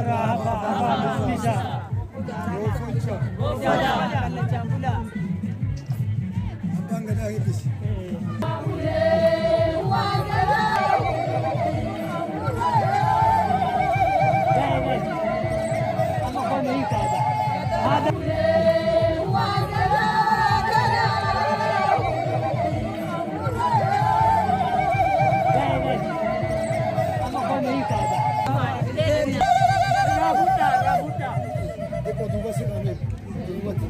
jarra apa bisa. Abang gak ada gitu sih.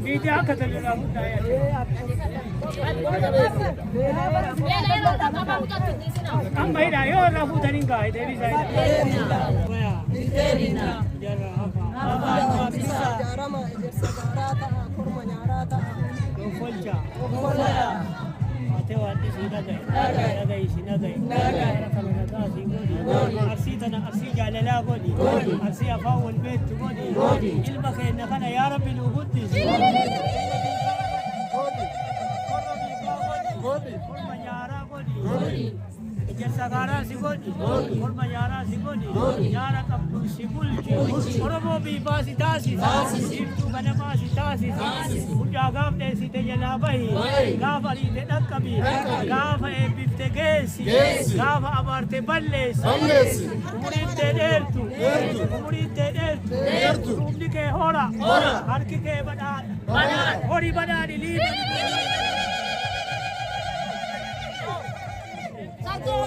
Media kata dia lah muda ya. Ambai dah yo lah muda ni kau, Dewi saya. Apa bisa? Jarama ejersa garata, kurma nyarata. Folja. Ate wati sida gay. Nagai sida gay. Kami nada singodi. Arsi tanah arsi jalala godi. Arsi apa wal bait godi. Ilmu kena kana ya Rabbi nuhudi. Godi. Kurma nyara godi. Ejersa gara si godi. Kurma nyara si godi. Nyara kapul si bulji. Oromo bi basi tasi. Itu kana basi tasi. Ujagam desi te jalabai. Gafa li te nakkabi. Gafa e bifte gesi. Gafa amarte ballesi. Umurite dertu. Umurite dertu. Umdi ke hora. Harki ke badan. Hori badan li.